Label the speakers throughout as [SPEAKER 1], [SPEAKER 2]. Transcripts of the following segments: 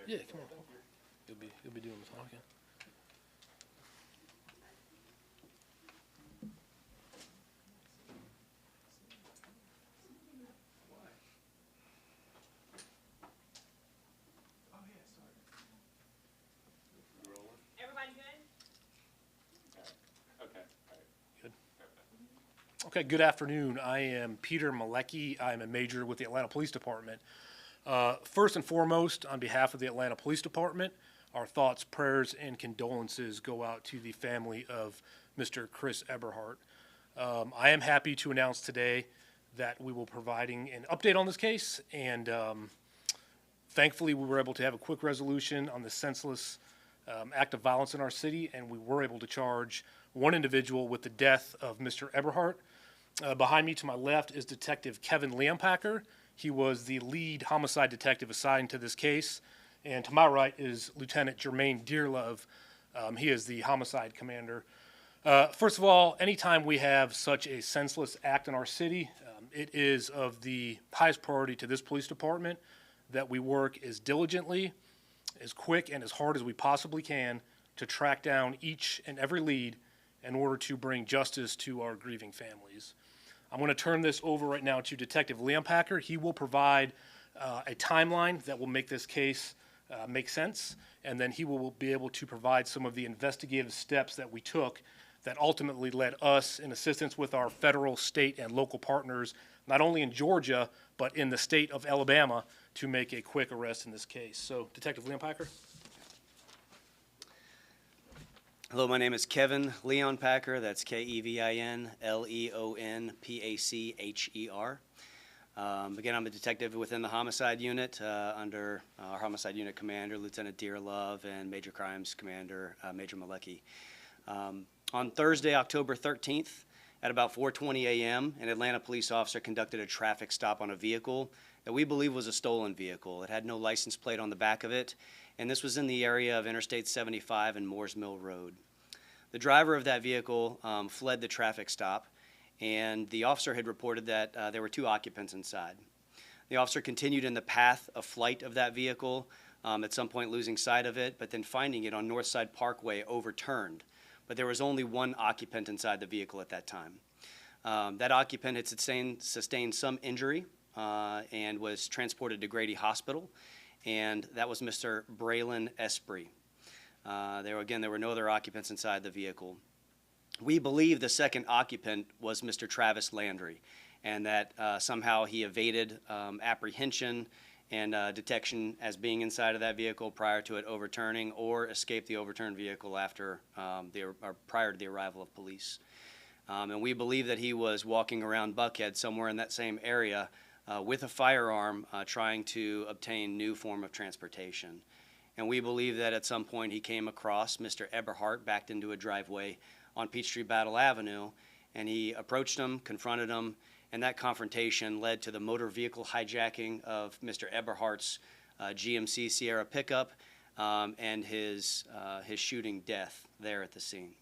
[SPEAKER 1] Yeah, come on. You'll be doing the talking.
[SPEAKER 2] Everybody good?
[SPEAKER 1] Good. Okay, good afternoon. I am Peter Malecki. I'm a major with the Atlanta Police Department. First and foremost, on behalf of the Atlanta Police Department, our thoughts, prayers, and condolences go out to the family of Mr. Chris Eberhardt. I am happy to announce today that we will be providing an update on this case, and thankfully we were able to have a quick resolution on the senseless act of violence in our city, and we were able to charge one individual with the death of Mr. Eberhardt. Behind me to my left is Detective Kevin Leompacker. He was the lead homicide detective assigned to this case. And to my right is Lieutenant Jermaine Dearlove. He is the homicide commander. First of all, anytime we have such a senseless act in our city, it is of the highest priority to this police department that we work as diligently, as quick, and as hard as we possibly can to track down each and every lead in order to bring justice to our grieving families. I'm going to turn this over right now to Detective Leompacker. He will provide a timeline that will make this case make sense, and then he will be able to provide some of the investigative steps that we took that ultimately led us, in assistance with our federal, state, and local partners, not only in Georgia, but in the state of Alabama, to make a quick arrest in this case. So, Detective Leompacker.
[SPEAKER 3] Hello, my name is Kevin Leompacker. That's Kevinleonpacher. Again, I'm a detective within the homicide unit under our homicide unit commander, Lieutenant Dearlove, and Major Crimes Commander, Major Malecki. On Thursday, October 13th, at about 4:20 a.m., an Atlanta police officer conducted a traffic stop on a vehicle that we believe was a stolen vehicle. It had no license plate on the back of it, and this was in the area of Interstate 75 and Moores Mill Road. The driver of that vehicle fled the traffic stop, and the officer had reported that there were two occupants inside. The officer continued in the path of flight of that vehicle, at some point losing sight of it, but then finding it on Northside Parkway overturned. But there was only one occupant inside the vehicle at that time. That occupant had sustained some injury and was transported to Grady Hospital, and that was Mr. Braylon Esprit. There were no other occupants inside the vehicle. We believe the second occupant was Mr. Travis Landry, and that somehow he evaded apprehension and detection as being inside of that vehicle prior to it overturning, or escaped the overturned vehicle prior to the arrival of police. And we believe that he was walking around Buckhead, somewhere in that same area, with a firearm, trying to obtain new form of transportation. And we believe that at some point he came across Mr. Eberhardt backed into a driveway on Peachtree Battle Avenue, and he approached him, confronted him, and that confrontation led to the motor vehicle hijacking of Mr. Eberhardt's GMC Sierra pickup and his shooting death there at the scene.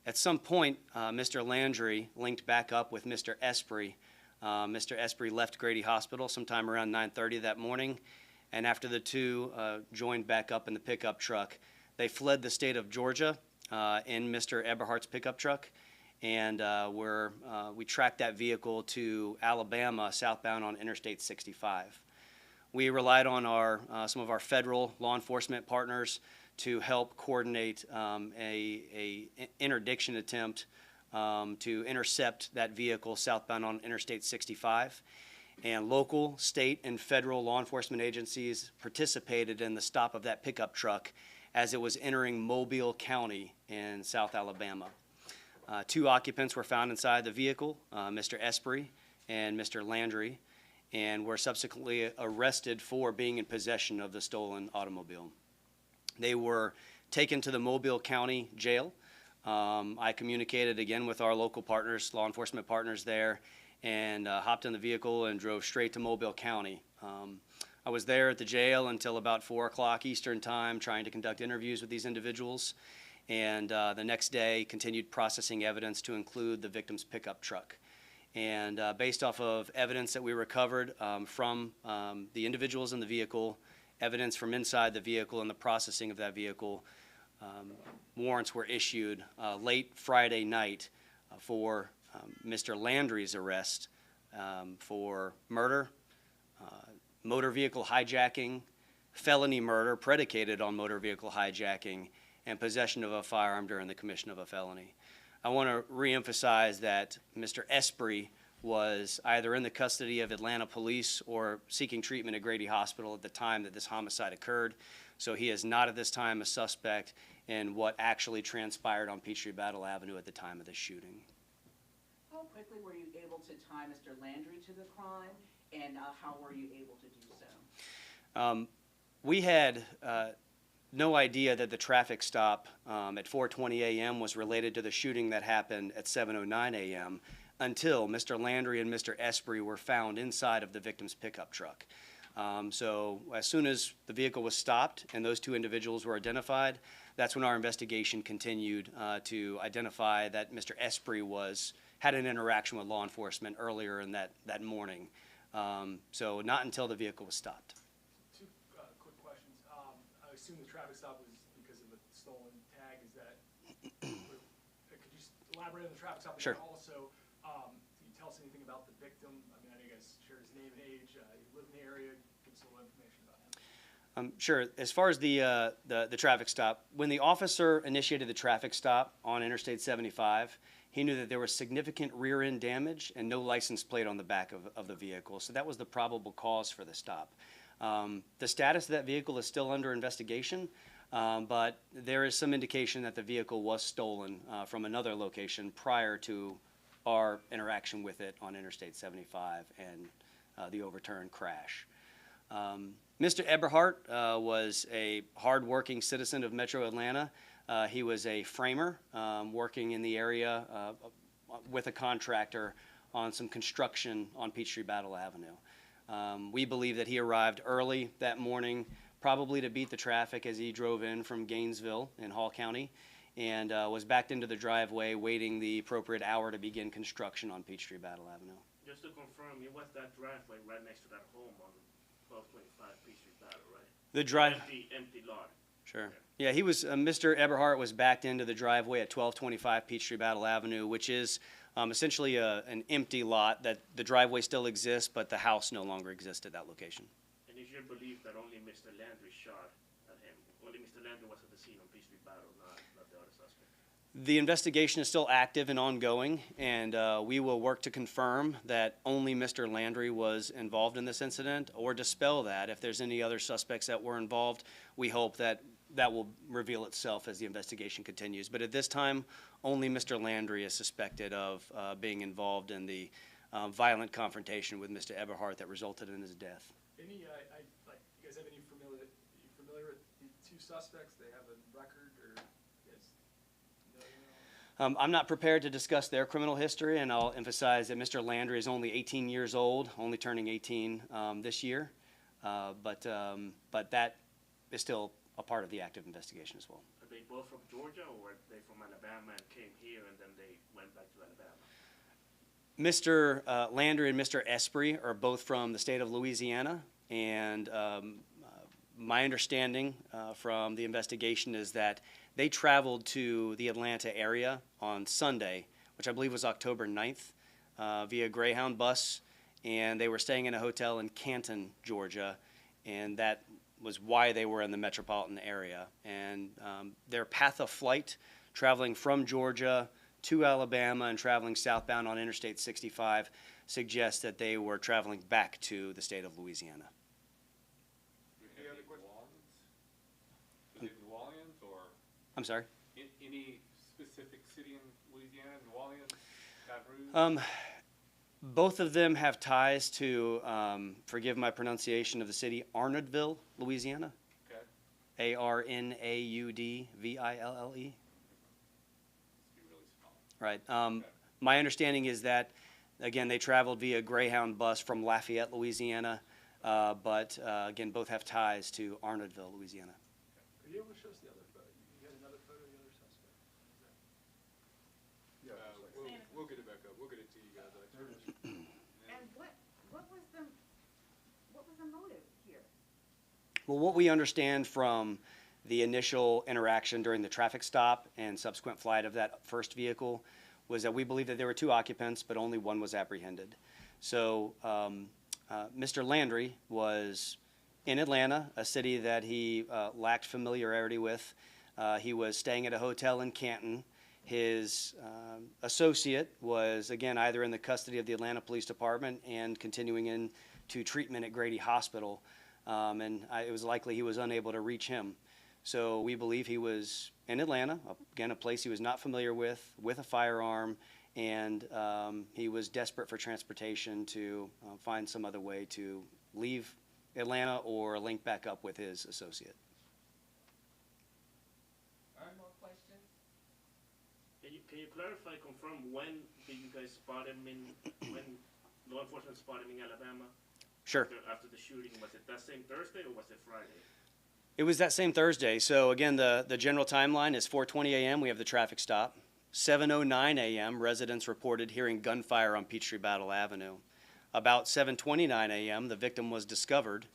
[SPEAKER 3] At some point, Mr. Landry linked back up with Mr. Esprit. Mr. Esprit left Grady Hospital sometime around 9:30 that morning, and after the two joined back up in the pickup truck, they fled the state of Georgia in Mr. Eberhardt's pickup truck, and we tracked that vehicle to Alabama, southbound on Interstate 65. We relied on some of our federal law enforcement partners to help coordinate a interdiction attempt to intercept that vehicle southbound on Interstate 65. And local, state, and federal law enforcement agencies participated in the stop of that pickup truck as it was entering Mobile County in South Alabama. Two occupants were found inside the vehicle, Mr. Esprit and Mr. Landry, and were subsequently arrested for being in possession of the stolen automobile. They were taken to the Mobile County Jail. I communicated again with our local partners, law enforcement partners there, and hopped in the vehicle and drove straight to Mobile County. I was there at the jail until about 4 o'clock Eastern time, trying to conduct interviews with these individuals, and the next day continued processing evidence to include the victim's pickup truck. And based off of evidence that we recovered from the individuals in the vehicle evidence from inside the vehicle and the processing of that vehicle, warrants were issued late Friday night for Mr. Landry's arrest for murder, motor vehicle hijacking, felony murder predicated on motor vehicle hijacking, and possession of a firearm during the commission of a felony. I want to reemphasize that Mr. Esprit was either in the custody of Atlanta police or seeking treatment at Grady Hospital at the time that this homicide occurred. So he is not at this time a suspect in what actually transpired on Peachtree Battle Avenue at the time of the shooting.
[SPEAKER 4] How quickly were you able to tie Mr. Landry to the crime, and how were you able to do so?
[SPEAKER 3] We had no idea that the traffic stop at 4:20 a.m. was related to the shooting that happened at 7:09 a.m. until Mr. Landry and Mr. Esprit were found inside of the victim's pickup truck. So as soon as the vehicle was stopped and those two individuals were identified, that's when our investigation continued to identify that Mr. Esprit had an interaction with law enforcement earlier in that morning. So not until the vehicle was stopped.
[SPEAKER 5] Two quick questions. I assume the traffic stop was because of a stolen tag. Is that, could you elaborate on the traffic stop?
[SPEAKER 3] Sure.
[SPEAKER 5] And also, can you tell us anything about the victim? I mean, I know you guys shared his name and age. He lived in the area. Give us a little information about him.
[SPEAKER 3] Sure. As far as the traffic stop, when the officer initiated the traffic stop on Interstate 75, he knew that there was significant rear end damage and no license plate on the back of the vehicle. So that was the probable cause for the stop. The status of that vehicle is still under investigation, but there is some indication that the vehicle was stolen from another location prior to our interaction with it on Interstate 75 and the overturned crash. Mr. Eberhardt was a hardworking citizen of Metro Atlanta. He was a framer working in the area with a contractor on some construction on Peachtree Battle Avenue. We believe that he arrived early that morning, probably to beat the traffic as he drove in from Gainesville in Hall County, and was backed into the driveway waiting the appropriate hour to begin construction on Peachtree Battle Avenue.
[SPEAKER 2] Just to confirm, it was that driveway right next to that home on 1225 Peachtree Battle, right?
[SPEAKER 3] The drive.
[SPEAKER 2] Empty lot.
[SPEAKER 3] Sure. Yeah, he was, Mr. Eberhardt was backed into the driveway at 1225 Peachtree Battle Avenue, which is essentially an empty lot that the driveway still exists, but the house no longer exists at that location.
[SPEAKER 2] And is your belief that only Mr. Landry shot at him? Only Mr. Landry was at the scene on Peachtree Battle, not the other suspect?
[SPEAKER 3] The investigation is still active and ongoing, and we will work to confirm that only Mr. Landry was involved in this incident or dispel that. If there's any other suspects that were involved, we hope that will reveal itself as the investigation continues. But at this time, only Mr. Landry is suspected of being involved in the violent confrontation with Mr. Eberhardt that resulted in his death.
[SPEAKER 5] Any, you guys have any familiar with the two suspects? They have a record, or you guys know?
[SPEAKER 3] I'm not prepared to discuss their criminal history, and I'll emphasize that Mr. Landry is only 18 years old, only turning 18 this year. But that is still a part of the active investigation as well.
[SPEAKER 2] Are they both from Georgia, or were they from Alabama and came here and then they went back to Alabama?
[SPEAKER 3] Mr. Landry and Mr. Esprit are both from the state of Louisiana, and my understanding from the investigation is that they traveled to the Atlanta area on Sunday, which I believe was October 9th, via Greyhound bus, and they were staying in a hotel in Canton, Georgia, and that was why they were in the metropolitan area. And their path of flight, traveling from Georgia to Alabama and traveling southbound on Interstate 65, suggests that they were traveling back to the state of Louisiana.
[SPEAKER 6] Any other questions? Was it New Orleans or
[SPEAKER 3] I'm sorry?
[SPEAKER 6] any specific city in Louisiana? New Orleans, Baton Rouge?
[SPEAKER 3] Both of them have ties to, forgive my pronunciation of the city, Arnaudville, Louisiana.
[SPEAKER 6] Okay.
[SPEAKER 3] Arnaudville.
[SPEAKER 6] Must be really small.
[SPEAKER 3] Right. My understanding is that, again, they traveled via Greyhound bus from Lafayette, Louisiana, but again, both have ties to Arnaudville, Louisiana.
[SPEAKER 5] Are you able to show us the other photo? You had another photo of the other suspect?
[SPEAKER 6] Yeah, we'll get it back up. We'll get it to you guys.
[SPEAKER 4] And what was the motive here?
[SPEAKER 3] Well, what we understand from the initial interaction during the traffic stop and subsequent flight of that first vehicle was that we believe that there were 2 occupants, but only 1 was apprehended. So Mr. Landry was in Atlanta, a city that he lacked familiarity with. He was staying at a hotel in Canton. His associate was, again, either in the custody of the Atlanta Police Department and continuing into treatment at Grady Hospital. It was likely he was unable to reach him. So we believe he was in Atlanta, again, a place he was not familiar with a firearm, and he was desperate for transportation to find some other way to leave Atlanta or link back up with his associate.
[SPEAKER 4] More questions?
[SPEAKER 2] Can you clarify, confirm, when did you guys spot him when law enforcement spotted him in Alabama?
[SPEAKER 3] Sure.
[SPEAKER 2] After the shooting, was it that same Thursday or was it Friday?
[SPEAKER 3] It was that same Thursday. So again, the general timeline is 4:20 a.m. We have the traffic stop. 7:09 a.m. residents reported hearing gunfire on Peachtree Battle Avenue. About 7:29 a.m. the victim was discovered,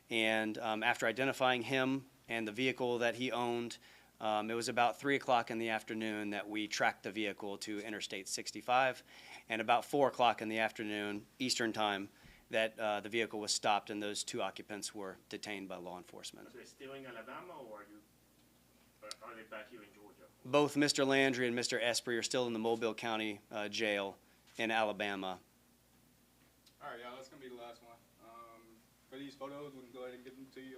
[SPEAKER 3] and after identifying him and the vehicle that he owned, it was about 3 o'clock in the afternoon that we tracked the vehicle to Interstate 65, and about 4 o'clock in the afternoon Eastern time that the vehicle was stopped and those 2 occupants were detained by law enforcement.
[SPEAKER 2] Are they still in Alabama or are they back here in Georgia?
[SPEAKER 3] Both Mr. Landry and Mr. Esprit are still in the Mobile County Jail in Alabama.
[SPEAKER 6] All right, y'all, that's gonna be the last one. For these photos, we can go ahead and give them to you.